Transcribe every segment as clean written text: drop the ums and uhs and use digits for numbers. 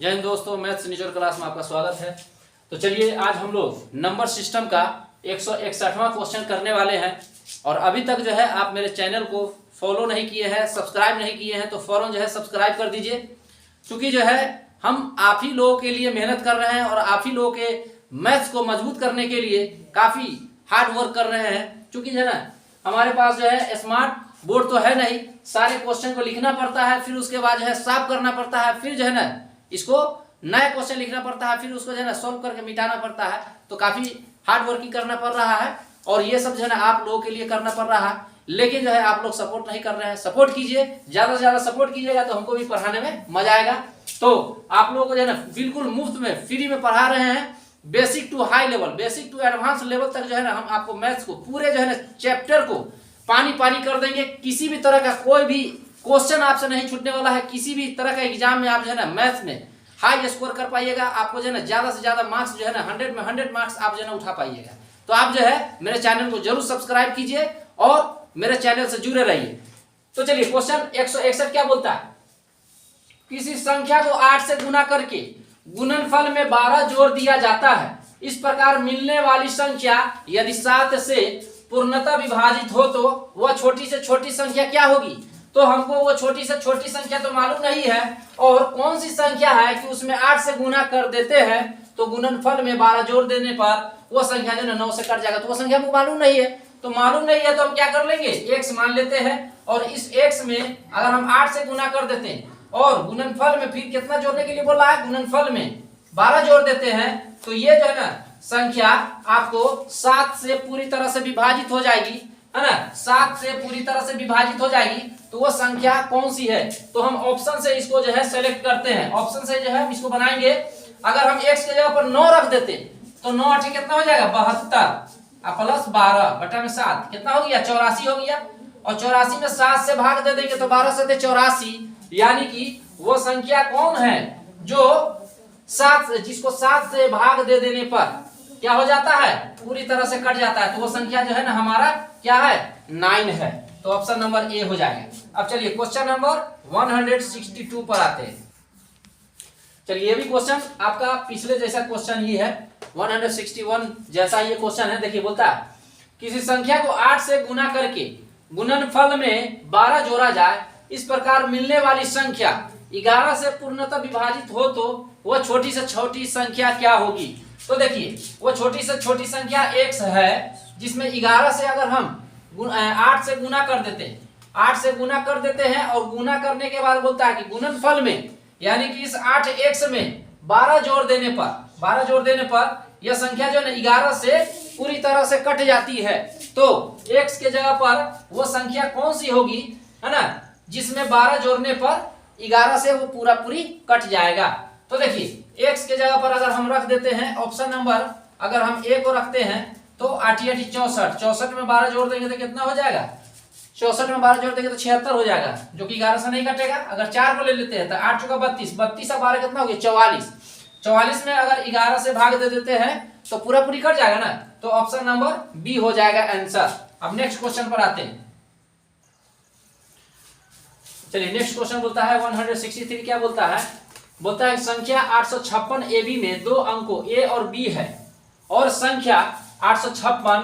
जय हिंद दोस्तों, मैथ्स निचोड़ क्लास में आपका स्वागत है। तो चलिए आज हम लोग नंबर सिस्टम का 161वां क्वेश्चन करने वाले हैं। और अभी तक जो है आप मेरे चैनल को फॉलो नहीं किए हैं, सब्सक्राइब नहीं किए हैं, तो फौरन जो है सब्सक्राइब कर दीजिए। क्योंकि जो है हम आप ही लोगों के लिए मेहनत कर रहे हैं और आप ही लोगों के मैथ्स को मजबूत करने के लिए काफ़ी हार्ड वर्क कर रहे हैं। क्योंकि जो है ना हमारे पास जो है स्मार्ट बोर्ड तो है नहीं, सारे क्वेश्चन को लिखना पड़ता है, फिर उसके बाद जो है साफ करना पड़ता है, फिर जो है ना इसको नया क्वेश्चन लिखना पड़ता है, फिर उसको जो है ना सॉल्व करके मिटाना पड़ता है। तो काफ़ी हार्ड वर्किंग करना पड़ रहा है और ये सब जो है ना आप लोगों के लिए करना पड़ रहा है। लेकिन जो है आप लोग सपोर्ट नहीं कर रहे हैं। सपोर्ट कीजिए, ज़्यादा से ज़्यादा सपोर्ट कीजिएगा तो हमको भी पढ़ाने में मजा आएगा। तो आप लोगों को जो है ना बिल्कुल मुफ्त में फ्री में पढ़ा रहे हैं। Basic to high level, basic to advance level तक जो है ना हम आपको मैथ्स को पूरे जो है ना चैप्टर को पानी पानी कर देंगे। किसी भी तरह का कोई भी क्वेश्चन आपसे नहीं छूटने वाला है। किसी भी तरह का एग्जाम में आप जो है ना मैथ्स में हाई स्कोर कर पाइएगा। आपको जो है ना ज़्यादा से ज़्यादा मार्क्स जो है ना 100 में 100 मार्क्स आप जो है ना उठा पाइएगा। तो आप जो है मेरे चैनल को जरूर सब्सक्राइब कीजिए और मेरे चैनल से जुड़े रहिए। तो चलिए क्वेश्चन 161 क्या बोलता है। किसी संख्या को 8 से गुना करके गुणनफल में 12 जोड़ दिया जाता है। इस प्रकार मिलने वाली संख्या यदि 7 से पूर्णतः विभाजित हो तो वह छोटी से छोटी संख्या क्या होगी। तो हमको वो छोटी से छोटी संख्या तो मालूम नहीं है और कौन सी संख्या है कि उसमें 8 से गुना कर देते हैं तो गुणनफल में 12 जोड़ देने पर वो संख्या जो है 9 से कट जाएगा। तो वो संख्या हमको मालूम नहीं है। तो मालूम नहीं है तो हम क्या कर लेंगे, x मान लेते हैं और इस x में अगर हम 8 से गुना कर देते हैं और गुणनफल में फिर कितना जोड़ने के लिए बोला है, गुणनफल में 12 जोड़ देते हैं तो ये जो है ना संख्या आपको 7 से पूरी तरह से विभाजित हो जाएगी, है ना। 7 से पूरी तरह से विभाजित हो जाएगी तो वो संख्या कौन सी है। तो हम ऑप्शन से इसको जो है सेलेक्ट करते हैं। ऑप्शन से जो है हम इसको बनाएंगे। अगर हम x के जगह पर 9 रख देते तो 9 8 कितना हो जाएगा 72 प्लस 12 बटा में 7 कितना हो गया 84 हो गया। और 84 में 7 से भाग दे देंगे तो 12 से 84, यानी कि वो संख्या कौन है जो 7 जिसको 7 से भाग दे देने पर क्या हो जाता है, पूरी तरह से कट जाता है। तो वो संख्या जो है ना हमारा क्या है 9 है। तो ऑप्शन नंबर ए हो जाएगा। अब चलिए क्वेश्चन नंबर 162 पर आते हैं। चलिए ये भी क्वेश्चन आपका पिछले जैसा क्वेश्चन ही है, 161 जैसा ये क्वेश्चन है। देखिए बोलता है किसी संख्या को 8 से गुना करके गुणनफल में 12 जोड़ा जाए। इस प्रकार मिलने वाली संख्या 11 से पूर्णतः विभाजित हो तो वह छोटी से छोटी संख्या क्या होगी। तो देखिए वो छोटी से छोटी संख्या x है जिसमें 11 से अगर हम 8 से गुना कर देते हैं, 8 से गुना कर देते हैं और गुना करने के बाद बोलता है कि गुणनफल में यानी कि इस 8x में 12 जोड़ देने पर यह संख्या जो है 11 से पूरी तरह से कट जाती है। तो x के जगह पर वो संख्या कौन सी होगी, है ना, जिसमें 12 जोड़ने पर 11 से वो पूरी कट जाएगा। तो देखिए x के जगह पर अगर हम रख देते हैं ऑप्शन नंबर, अगर हम a को रखते हैं तो 8 8 64, 64 में 12 जोड़ देंगे तो कितना हो जाएगा, 64 में 12 जोड़ देंगे तो 76 हो जाएगा, जो कि 11 से नहीं कटेगा। अगर 4 को ले लेते हैं तो 8 चौका 32, 32 और 12 कितना हो गया 44, 44 में अगर 11 से भाग दे देते हैं तो पूरी कट जाएगा ना। तो ऑप्शन नंबर बी हो जाएगा आंसर। अब नेक्स्ट क्वेश्चन पर आते हैं। चलिए नेक्स्ट क्वेश्चन बोलता है 163 क्या बोलता है। बोलता है संख्या 856 AB में 2 अंकों a और b है और संख्या 856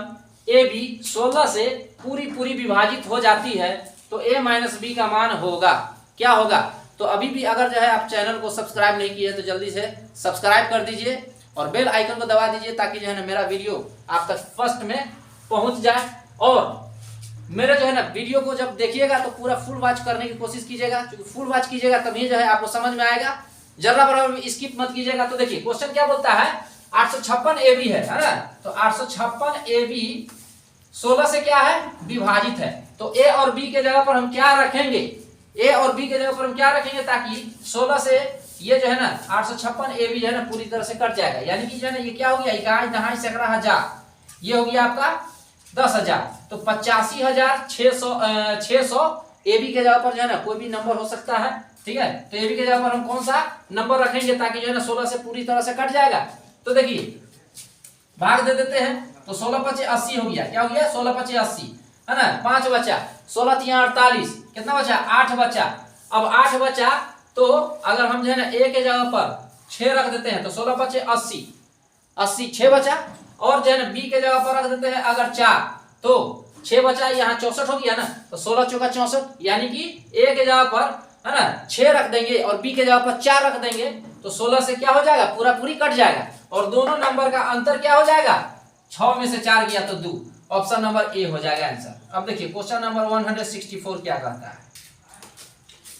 AB 16 से पूरी विभाजित हो जाती है तो a माइनस b का मान होगा क्या होगा। तो अभी भी अगर जो है आप चैनल को सब्सक्राइब नहीं किए तो जल्दी से सब्सक्राइब कर दीजिए और बेल आइकन को दबा दीजिए ताकि जो है ना मेरा वीडियो आप तक फर्स्ट में पहुंच जाए। और मेरे जो है ना वीडियो को जब देखिएगा तो पूरा फुल वॉच करने की कोशिश कीजिएगा, क्योंकि फुल वॉच कीजिएगा तभी जो है आपको समझ में आएगा। जरा बराबर स्किप मत कीजिएगा। तो देखिए क्वेश्चन क्या बोलता है, 856 AB है ना। तो 856 AB 16 से क्या है विभाजित है। तो a और b के जगह पर हम क्या रखेंगे, a और b के जगह पर हम क्या रखेंगे ताकि 16 से ये जो है ना 856 AB जो है ना पूरी तरह से कट जाएगा। यानी कि जो है ना ये क्या हो गया, इकाई दहाई सैकड़ा हजार, ये हो गया आपका 10,000। तो 85,600 AB के जगह पर जो है ना कोई भी नंबर हो सकता है, ठीक है। तो AB के जगह पर हम कौन सा नंबर रखेंगे ताकि जो है ना 16 से पूरी तरह से कट जाएगा। तो देखिए भाग दे देते हैं तो 16 × 5 = 80 हो गया। क्या हो गया 16 × 5 = 80, है ना। 5 बचा, 16 × 3 = 48, कितना बचा 8 बचा। अब 8 बचा तो अगर हम जो है ना ए के जगह पर 6 रख देते हैं तो 16 बचे 80, 80 6 बचा, और जो है ना बी के जगह पर रख देते हैं अगर 4 तो 6 बचा, यहाँ 64 हो गया ना, तो 16 चौका 64, यानी कि ए के जगह पर है ना 6 रख देंगे और बी के जगह पर 4 रख देंगे तो 16 से क्या हो जाएगा, पूरा पूरी कट जाएगा और दोनों नंबर का अंतर क्या हो जाएगा, 6 में से 4 गया तो 2, ऑप्शन नंबर ए हो जाएगा आंसर। अब देखिए क्वेश्चन नंबर 164 क्या कहता है।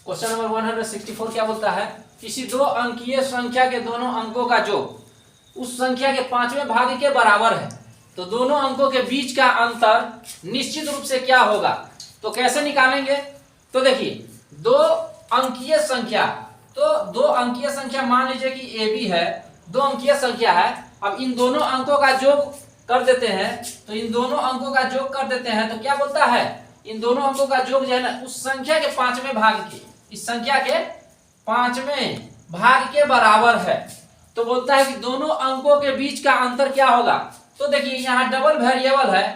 क्वेश्चन नंबर 164 क्या बोलता है, किसी 2 अंकीय संख्या के दोनों अंकों का योग उस संख्या के 5वें भाग के बराबर है तो दोनों अंकों के बीच का अंतर निश्चित रूप से क्या होगा। तो कैसे निकालेंगे, तो देखिए 2 अंकीय संख्या, तो 2 अंकीय संख्या मान लीजिए कि ए बी है, 2 अंकीय संख्या है। अब इन दोनों अंकों का योग कर देते हैं, तो इन दोनों अंकों का योग कर देते हैं तो क्या बोलता है, इन दोनों अंकों का योग जो है ना उस संख्या के 5वें भाग के, इस संख्या के 5वें भाग के बराबर है। तो बोलता है कि दोनों अंकों के बीच का अंतर क्या होगा। तो देखिए यहाँ डबल वेरिएबल है,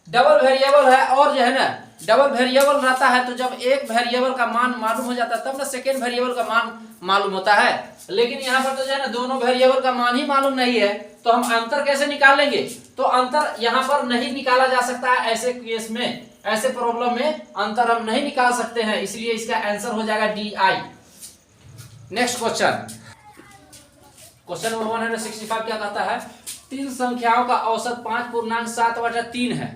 डबल वेरिएबल है और जो है ना डबल वेरिएबल रहता है तो जब एक वेरिएबल का मान मालूम हो जाता है तब ना सेकेंड वेरिएबल का मान मालूम होता है, लेकिन यहाँ पर तो जो है ना दोनों वेरिएबल का मान ही मालूम नहीं है तो हम अंतर कैसे निकाल लेंगे। तो अंतर यहाँ पर नहीं निकाला जा सकता है, ऐसे केस में, ऐसे प्रॉब्लम में अंतर हम नहीं निकाल सकते हैं, इसलिए इसका आंसर हो जाएगा D I. Next question, question number 165 क्या कहता है, 3 संख्याओं का औसत 5.7/3 है।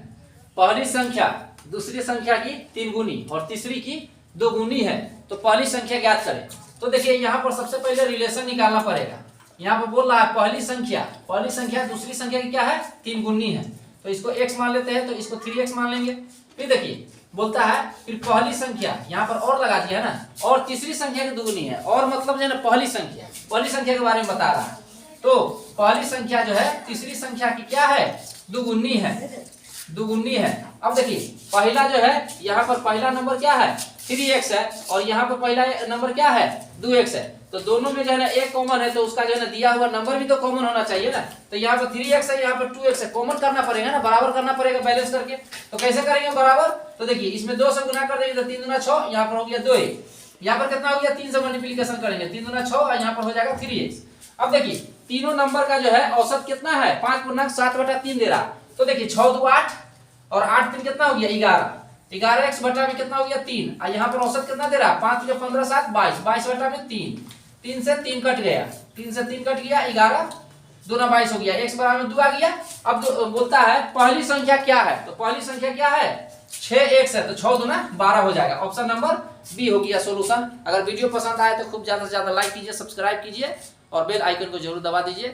पहली संख्या दूसरी संख्या की 3 गुनी और तीसरी की 2 गुनी है, तो पहली संख्या ज्ञात करें। तो देखिए यहाँ पर सबसे पहले रिलेशन निकालना पड़ेगा। यहाँ पर बोल रहा है पहली संख्या दूसरी संख्या की क्या है, 3 गुनी है, तो इसको x मान लेते हैं, तो इसको 3x मान लेंगे। फिर देखिए बोलता है फिर पहली संख्या, यहाँ पर और लगा दिया है ना, और तीसरी संख्या की 2 गुनी है, और मतलब जो है ना पहली संख्या के बारे में बता रहा है। तो पहली संख्या जो है तीसरी संख्या की क्या है, 2 गुनी है। अब देखिए पहला जो है यहाँ पर पहला नंबर क्या है 3x है और यहाँ पर पहला नंबर क्या है 2x है, तो दोनों में जो है ना एक कॉमन है तो उसका जो है ना दिया हुआ नंबर भी तो कॉमन होना चाहिए ना। तो यहाँ पर 3x है, यहाँ पर 2x है, कॉमन करना पड़ेगा ना, बराबर करना पड़ेगा बैलेंस करके। तो कैसे करेंगे बराबर, तो देखिए इसमें 2 से गुना कर देंगे तो 3 दूना 6, यहाँ पर हो गया 2, यहाँ पर कितना हो गया 3 से मल्टीप्लिकेशन करेंगे 3 दूना 6 और यहाँ पर हो जाएगा 3x। अब देखिए तीनों नंबर का जो है औसत कितना है 5.7/3 दे रहा, तो देखिए 6 2 8 और 8 3 कितना हो गया 11x बटा में कितना हो गया 3, और यहाँ पर औसत कितना दे रहा 5 या 15 7 22, 22 बटा में 3 से 3 कट गया, 3 से 3 कट गया 11 दूना 22 हो गया, x बराबर में 2 आ गया। अब बोलता है पहली संख्या क्या है, तो पहली संख्या क्या है 6x है, तो 6 दूना 12 हो जाएगा, ऑप्शन नंबर बी हो गया सोल्यूशन। अगर वीडियो पसंद आए तो खूब ज्यादा से ज्यादा लाइक कीजिए, सब्सक्राइब कीजिए और बेल आइकन को जरूर दबा दीजिए।